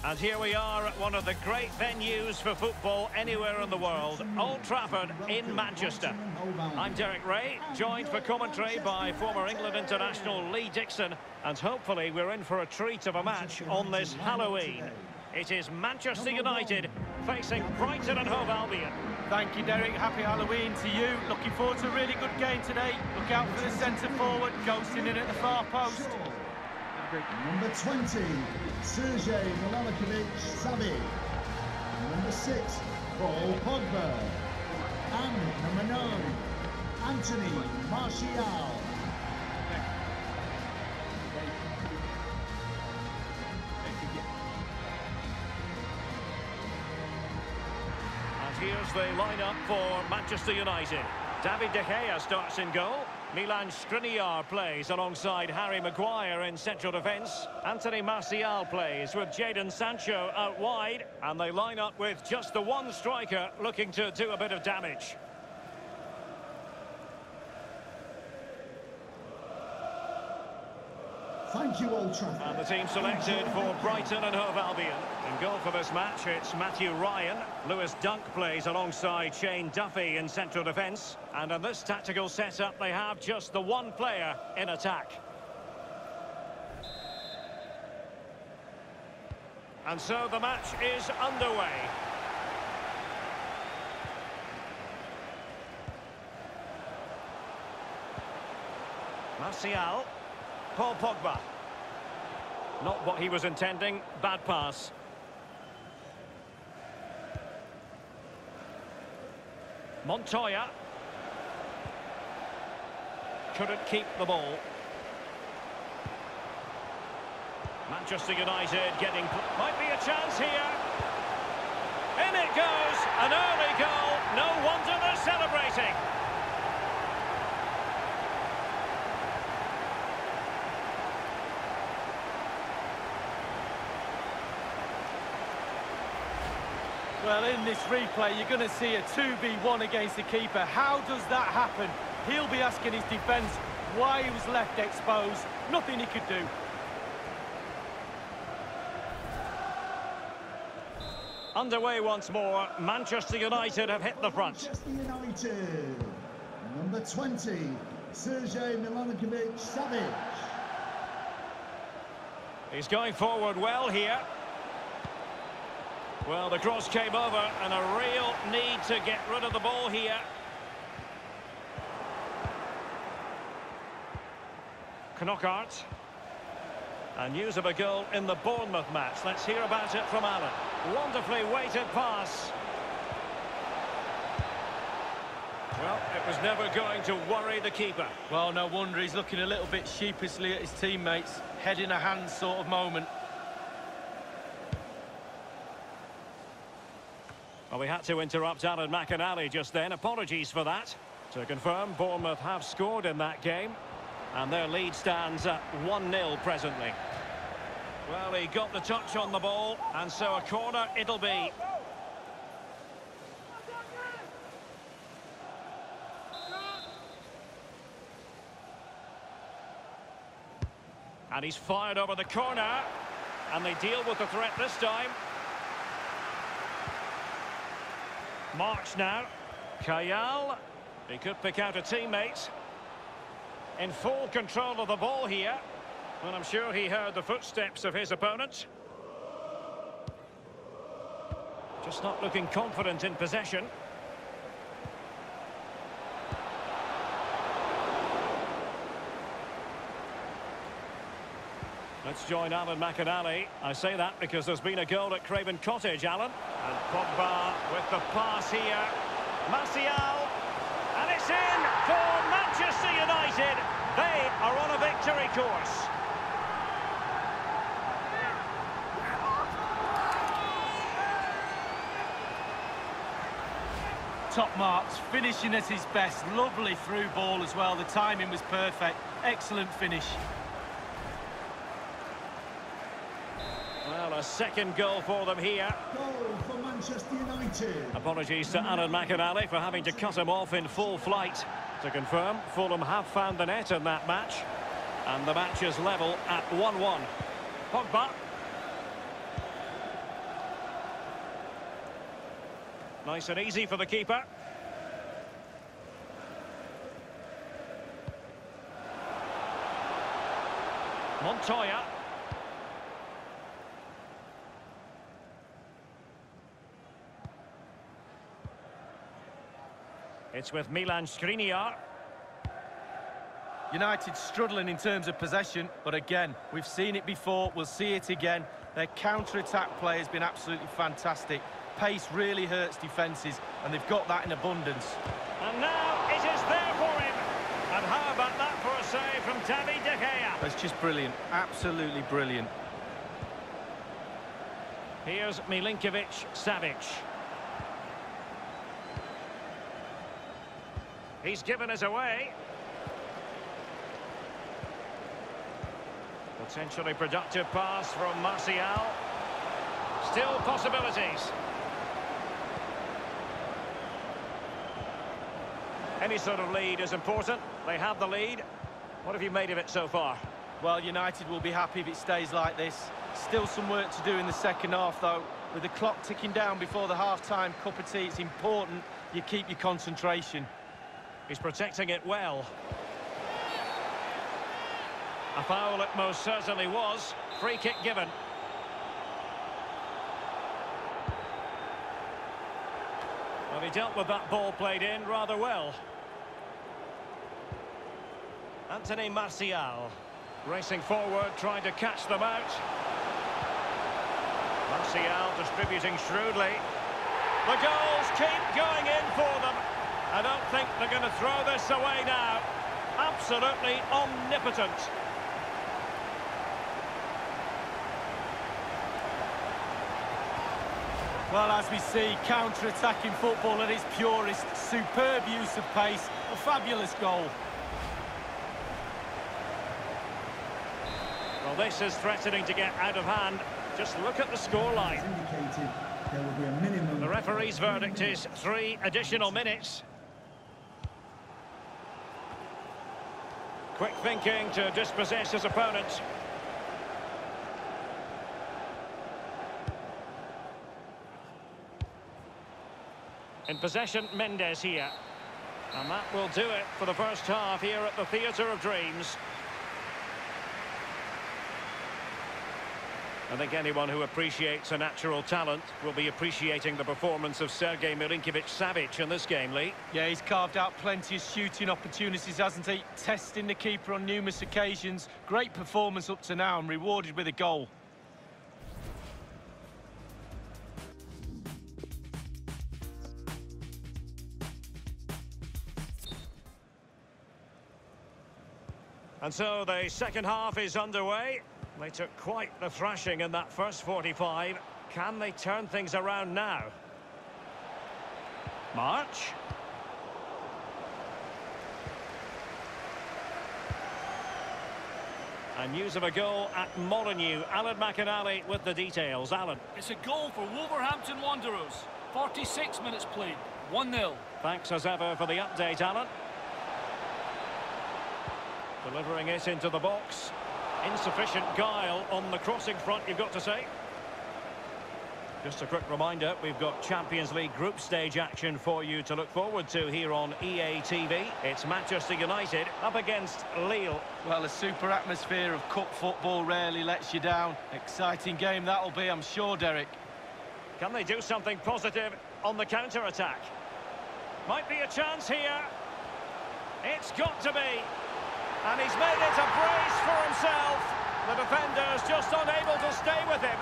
And here we are at one of the great venues for football anywhere in the world, Old Trafford in Manchester. I'm Derek Ray, joined for commentary by former England international Lee Dixon, and hopefully we're in for a treat of a match on this Halloween. It is Manchester United facing Brighton and Hove Albion. Thank you, Derek. Happy Halloween to you. Looking forward to a really good game today. Look out for the centre forward, ghosting in at the far post. Number 20, Sergej Milinkovic-Savic. Number 6, Paul Pogba. And number 9, Anthony Martial. And here's the lineup for Manchester United. David De Gea starts in goal. Milan Skriniar plays alongside Harry Maguire in central defence. Anthony Martial plays with Jadon Sancho out wide. And they line up with just the one striker looking to do a bit of damage. Thank you, Old Trafford. And the team selected for Brighton and Hove Albion. In goal for this match, it's Matthew Ryan. Lewis Dunk plays alongside Shane Duffy in central defence. And in this tactical setup, they have just the one player in attack. And so the match is underway. Martial. Paul Pogba. Not what he was intending. Bad pass. Montoya. Couldn't keep the ball. Manchester United getting... Might be a chance here. In it goes. An early goal. No wonder they're celebrating. Well, in this replay, you're going to see a 2v1 against the keeper. How does that happen? He'll be asking his defence why he was left exposed. Nothing he could do. Underway once more. Manchester United have hit the front. Manchester United. Number 20, Sergej Milinkovic-Savic. He's going forward well here. Well, the cross came over and a real need to get rid of the ball here. Knockaert. And news of a goal in the Bournemouth match. Let's hear about it from Alan. Wonderfully weighted pass. Well, it was never going to worry the keeper. Well, no wonder he's looking a little bit sheepishly at his teammates. Head in a hand sort of moment. Well, we had to interrupt Alan McInally just then. Apologies for that. To confirm, Bournemouth have scored in that game. And their lead stands at 1-0 presently. Well, he got the touch on the ball, and so a corner it'll be. And he's fired over the corner. And they deal with the threat this time. March now. Kayal. He could pick out a teammate. In full control of the ball here. Well, I'm sure he heard the footsteps of his opponent. Just not looking confident in possession. Let's join Alan McInally. I say that because there's been a goal at Craven Cottage, Alan. And Pogba with the pass here. Martial. And it's in for Manchester United. They are on a victory course. Top marks, finishing at his best. Lovely through ball as well. The timing was perfect. Excellent finish. Well, a second goal for them here. Goal for Manchester United. Apologies to Alan McInally for having to cut him off in full flight. To confirm, Fulham have found the net in that match. And the match is level at 1-1. Pogba. Nice and easy for the keeper. Montoya. It's with Milan Skriniar. United struggling in terms of possession, but again, we've seen it before, we'll see it again. Their counter-attack play has been absolutely fantastic. Pace really hurts defences, and they've got that in abundance. And now it is there for him. And how about that for a save from David De Gea? That's just brilliant, absolutely brilliant. Here's Milinkovic-Savic. He's given us away. Potentially productive pass from Martial. Still possibilities. Any sort of lead is important. They have the lead. What have you made of it so far? Well, United will be happy if it stays like this. Still some work to do in the second half, though. With the clock ticking down before the half-time cup of tea, it's important you keep your concentration. He's protecting it well. A foul it most certainly was. Free kick given. Well, he dealt with that ball played in rather well. Anthony Martial racing forward, trying to catch them out. Martial distributing shrewdly. The goals keep going in for them. I don't think they're going to throw this away now. Absolutely omnipotent. Well, as we see, counter-attacking football at its purest. Superb use of pace. A fabulous goal. Well, this is threatening to get out of hand. Just look at the scoreline. There will be a minimum. The referee's verdict is 3 additional minutes. Quick thinking to dispossess his opponent. In possession, Mendes here. And that will do it for the first half here at the Theatre of Dreams. I think anyone who appreciates a natural talent will be appreciating the performance of Sergej Milinkovic-Savic in this game, Lee. Yeah, he's carved out plenty of shooting opportunities, hasn't he? Testing the keeper on numerous occasions. Great performance up to now and rewarded with a goal. And so the second half is underway. They took quite the thrashing in that first 45. Can they turn things around now? March. And news of a goal at Molineux. Alan McInally with the details. Alan. It's a goal for Wolverhampton Wanderers. 46 minutes played. 1-0. Thanks as ever for the update, Alan. Delivering it into the box. Insufficient guile on the crossing front, you've got to say. Just a quick reminder, we've got Champions League group stage action for you to look forward to here on EA TV. It's Manchester United up against Lille. Well, a super atmosphere of cup football rarely lets you down. Exciting game that'll be, I'm sure, Derek. Can they do something positive on the counter-attack? Might be a chance here. It's got to be. And he's made it a brace for himself. The defender's just unable to stay with him.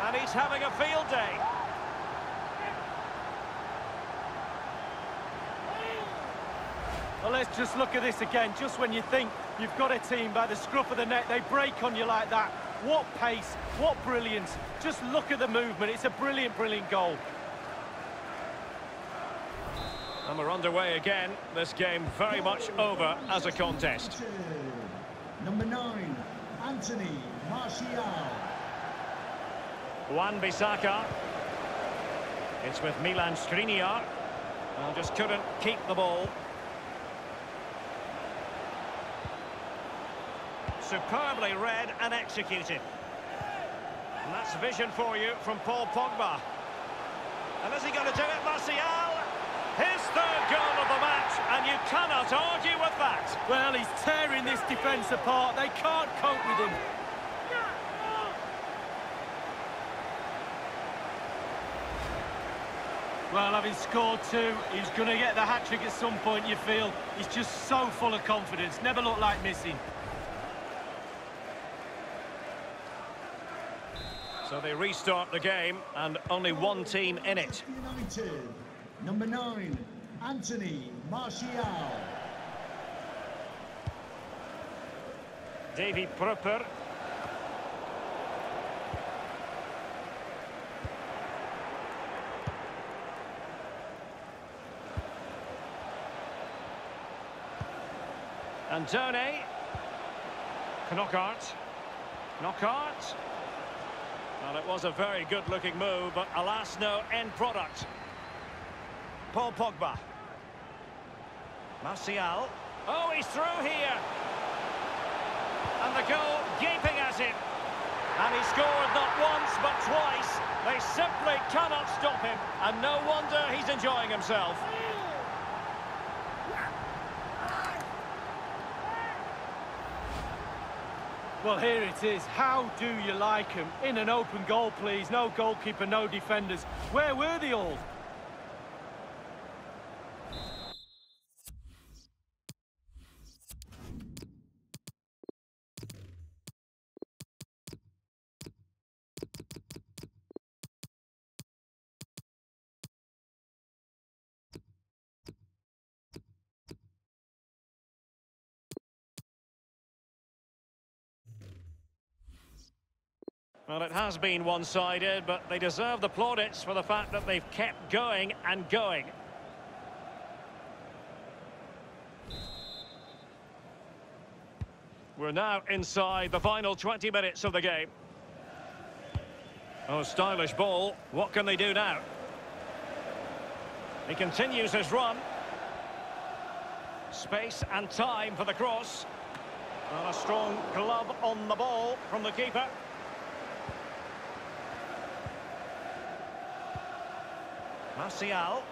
And he's having a field day. Well, let's just look at this again. Just when you think you've got a team by the scruff of the neck, they break on you like that. What pace, what brilliance. Just look at the movement. It's a brilliant, brilliant goal. And we're underway again. This game very much over as a contest. Number 9, Anthony Martial. Wan-Bissaka. It's with Milan Skriniar. Well, just couldn't keep the ball. Superbly read and executed. And that's vision for you from Paul Pogba. And is he going to do it, Martial? His third goal of the match, and you cannot argue with that. Well, he's tearing this defence apart. They can't cope with him. Well, having scored two, he's going to get the hat-trick at some point, you feel. He's just so full of confidence, never looked like missing. So they restart the game, and only one team in it. United, number 9, Anthony Martial. Davy Prupper. Antone. Knockaert. Knockaert. Well, it was a very good-looking move, but alas, no end product. Paul Pogba. Martial. Oh, he's through here. And the goal gaping at him. And he scored not once, but twice. They simply cannot stop him. And no wonder he's enjoying himself. Well, here it is. How do you like him? In an open goal, please. No goalkeeper, no defenders. Where were they all? Well, it has been one-sided, but they deserve the plaudits for the fact that they've kept going and going. We're now inside the final 20 minutes of the game. Oh, stylish ball. What can they do now? He continues his run. Space and time for the cross. And a strong glove on the ball from the keeper. Martial.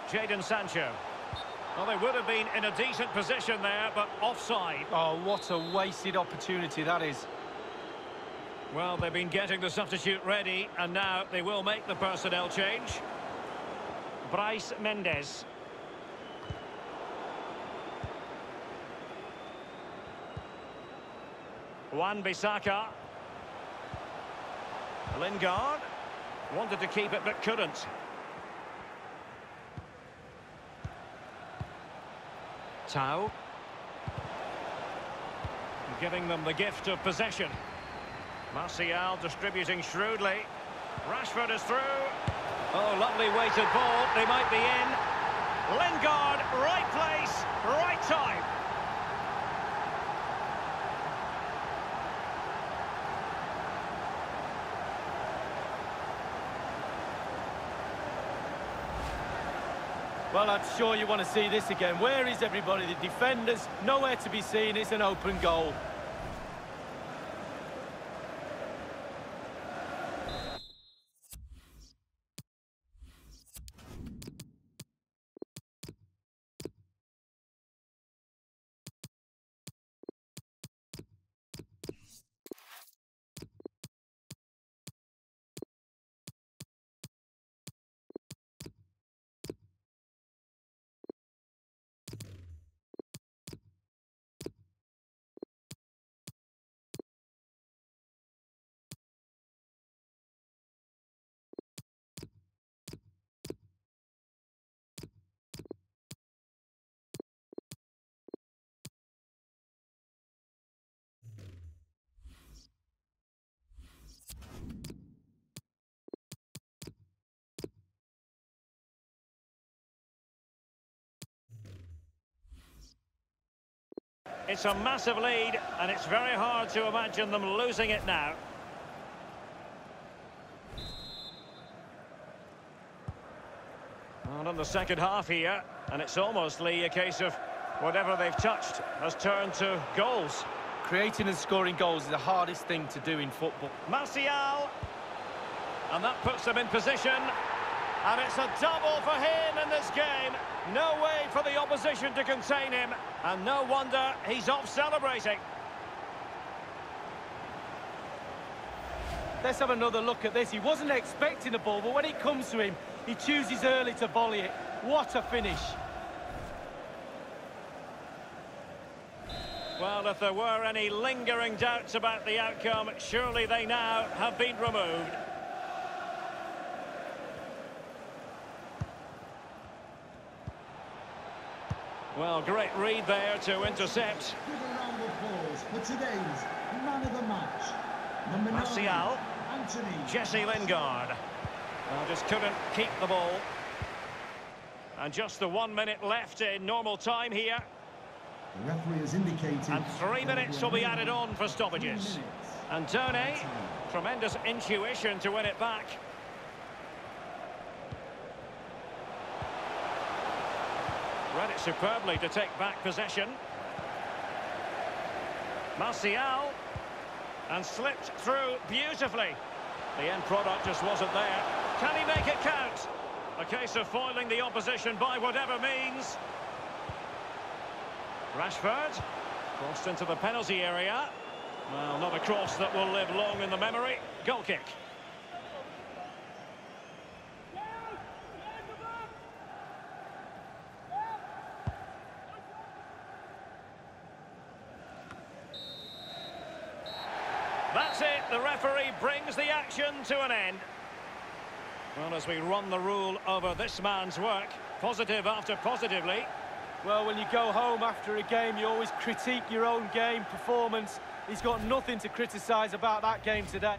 Jadon Sancho. Well, they would have been in a decent position there, but offside. Oh, what a wasted opportunity that is. Well, they've been getting the substitute ready, and now they will make the personnel change. Bryce Mendes. Wan-Bissaka. Lingard. Wanted to keep it, but couldn't. Tau. Giving them the gift of possession. Martial distributing shrewdly. Rashford is through. Oh, lovely weighted ball. They might be in. Lingard, right place, right time. Well, I'm sure you want to see this again. Where is everybody? The defenders, nowhere to be seen. It's an open goal. It's a massive lead, and it's very hard to imagine them losing it now. And in the second half here, and it's almost, Lee, a case of whatever they've touched has turned to goals. Creating and scoring goals is the hardest thing to do in football. Martial. And that puts them in position. And it's a double for him in this game. No way for the opposition to contain him. And no wonder he's off celebrating. Let's have another look at this. He wasn't expecting the ball, but when it comes to him, he chooses early to volley it. What a finish. Well, if there were any lingering doubts about the outcome, surely they now have been removed. Well, great read there to intercept. Give a round of applause for today's man of the match. Number 9, Martial. Anthony. Jesse Lingard. Well, just couldn't keep the ball. And just the 1 minute left in normal time here. The referee has indicated... And 3 minutes will be added on for stoppages. And Tone, tremendous intuition to win it back. Read it superbly to take back possession. Martial. And slipped through beautifully. The end product just wasn't there. Can he make it count? A case of foiling the opposition by whatever means. Rashford. Crossed into the penalty area. Well, not a cross that will live long in the memory. Goal kick. That's it, the referee brings the action to an end. Well, as we run the rule over this man's work, positive after positively. Well, when you go home after a game, you always critique your own game performance. He's got nothing to criticise about that game today.